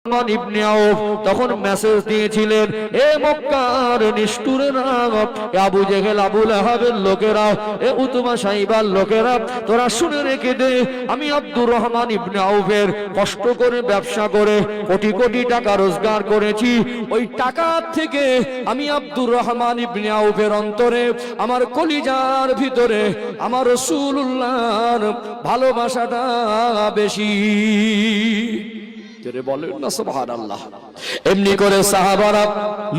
ইবনে আউফ তখন মেসেজ দিয়েছিলেন, এ মক্কার নিষ্ঠুরেরা, আবু জেহেল আবু লাহাবের লোকেরা, এ উতবা সাইবার লোকেরা, তোরা শুনে রেখে দে, আমি আব্দুর রহমান ইবনে আউফের কষ্ট করে ব্যবসা করে কোটি কোটি টাকা রোজগার করেছি। ওই টাকা থেকে আমি আব্দুর রহমান ইবনে আউফের অন্তরে, আমার কলিজার ভিতরে আমার রাসূলুল্লাহর ভালোবাসাটা বেশি। বলেন না সুবহানাল্লাহ। এমনি করে সাহাবারা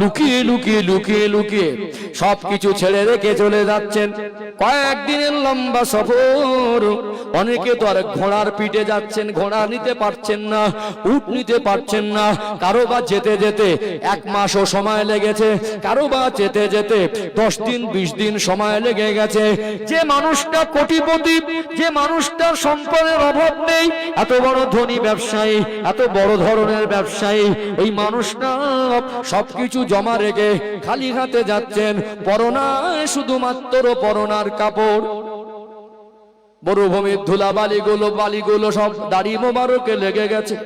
লুকিয়ে লুকিয়ে লুকিয়ে লুকিয়ে সবকিছু ছেড়ে রেখে চলে যাচ্ছেন। কয়েকদিনের লম্বা সফর। অনেকে তো আর ঘোড়ার পিঠে যাচ্ছেন, ঘোড়া নিতে পারছেন না, উট নিতে পারছেন না। কারো বা যেতে যেতে 1 মাসও সময় লেগেছে, কারো বা যেতে যেতে 10 দিন 20 দিন সময় লেগে গেছে। যে মানুষটা কোটিপতি, যে মানুষটার সম্পদের অভাব নেই, এত বড় ধনী ব্যবসায়ী, এত বড় ধরনের ব্যবসায়ী, ওই মানুষটা সবকিছু জমা রেখে খালি হাতে যাচ্ছেন। পরনায় শুধুমাত্র পরনার কাপড়। মরুভূমির বালিগুলো সব দাড়ি মোবারকে লেগে গেছে।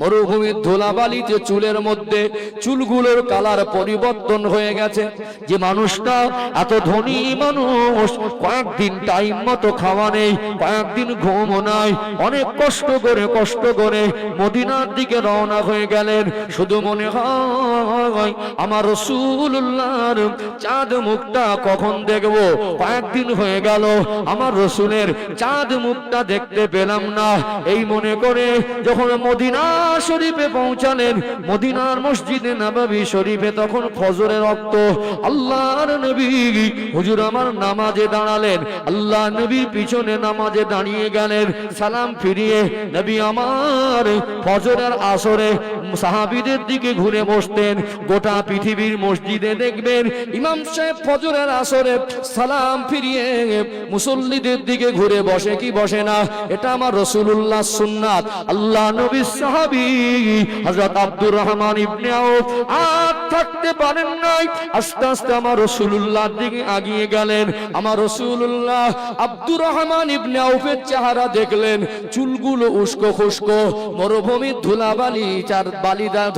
মরুভূমির ধুলাবালিতে চুলের মধ্যে চুলগুলোর কালার পরিবর্তন হয়ে গেছে। যে মানুষটা এত ধনী মানুষ, কয়েকদিন টাইম মতো খাওয়া নেই, কয়েকদিন ঘুম নাই, অনেক কষ্ট করে মদিনার দিকে রওনা হয়ে গেলেন। শুধু মনে হয় আমার রাসূলুল্লাহর চাঁদ মুখটা কখন দেখবো। কয়েকদিন হয়ে গেল আমার রাসূলের চাঁদ মুখটা দেখতে পেলাম না। এই মনে করে যখন মদিনা শরীফে পৌঁছালেন, মদিনার মসজিদে নববী শরীফে তখন ফজরের ওয়াক্ত। আল্লাহর নবী হুজুর আমার নামাজে দাঁড়ালেন, আল্লাহ নবীর পিছনে নামাজে দাঁড়িয়ে গেলেন। সালাম ফিরিয়ে নবী আমার ফজরের আসরে সাহাবীদের দিকে ঘুরে বসতেন। গোটা পৃথিবীর মসজিদে দেখবেন ইমাম সাহেব ফজরের আসরে সালাম ফিরিয়ে মুসল্লিদের দিকে ঘুরে বসে কি বসে না? এটা আমার রাসূলুল্লাহর সুন্নাত। আল্লাহ নবীর সাহাবী হযরত আব্দুর রহমান ইবনে আউফ আর থাকতে পারেন নাই, আস্তে আস্তে আমার রাসূলুল্লাহর দিকে এগিয়ে গেলেন। আমার রাসূলুল্লাহ আব্দুর রহমান ইবনে আউফের চেহারা দেখলেন, চুলগুলো উস্কো খুস্কো, মরুভূমির ধুলাবালি,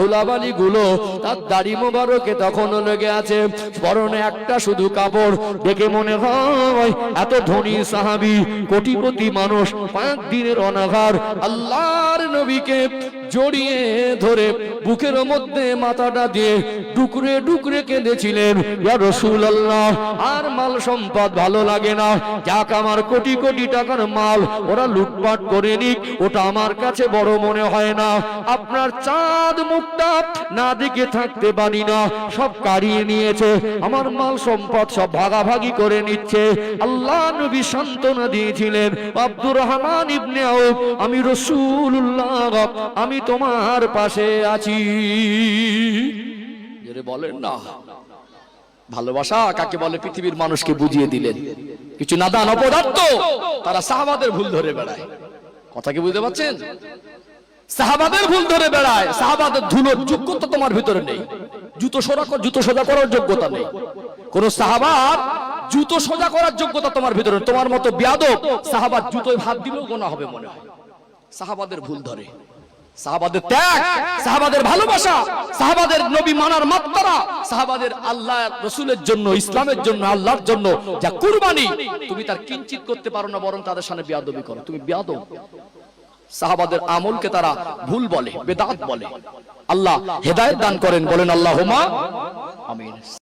ধুলাবালি গুলো তার দাড়ি মোবারকে তখনও লেগে আছে। পরনে একটা শুধু কাপড়। দেখে মনে হয় এত ধনী সাহাবী, কোটিপতি মানুষ, 5 দিনের অনাহার আল্লাহর নবীকে জড়িয়ে ধরে বুকের মধ্যে মাথাটা দিয়ে ডুকরে ডুকরে কেঁদেছিলেন, ইয়া রাসূলুল্লাহ আর মাল সম্পদ ভালো লাগে না, যাক আমার কোটি কোটি টাকার মাল ওরা লুটপাট করে নিক, ওটা আমার কাছে বড় মনে হয় না। আপনার চাঁদ মুখটা না দেখে থাকতে পারি না, সব কাড়িয়ে নিয়েছে, আমার মাল সম্পদ সব ভাগাভাগি করে নিচ্ছে। আল্লাহ নবী সান্ত্বনা দিয়েছিলেন, আব্দুর রহমান ইবনে আউফ, আমি রাসূলুল্লাহ, আমি তোমার পাশে আছি। বলেন না ভালোবাসা কাকে বলে পৃথিবীর মানুষকে বুঝিয়ে দিলেন। কিছু নাদান অপদার্থ তারা সাহাবাদের ভুল ধরে বেড়ায়। কথা কি বুঝতে পারছেন? সাহাবাদের ভুল ধরে বেড়ায়। সাহাবাদের ধুলোর যোগ্যতা তোমার ভিতরে নেই। জুতো সোজা করার যোগ্যতা নেই। কোন সাহাবার জুতো সোজা করার যোগ্যতা তোমার ভিতরে, তোমার মতো বেয়াদব সাহাবার জুতোয় হাত দিলেও গোনা হবে মনে হয়। সাহাবাদের ভুল ধরে, সাহাবাদের ত্যাগ, সাহাবাদের ভালোবাসা, সাহাবাদের নবী মানার মাত্রা, সাহাবাদের আল্লাহ রাসূলের জন্য, ইসলামের জন্য, আল্লাহর জন্য যা কুরবানি, তুমি তার কিঞ্চিত করতে পারো না, বরং তাদের সামনে বেয়াদবি করো, তুমি বেয়াদব। সাহাবাদের আমলকে তারা ভুল বলে, বেদাত বলে। আল্লাহ হেদায়েত দান করেন, বলেন আল্লাহুম্মা আমিন।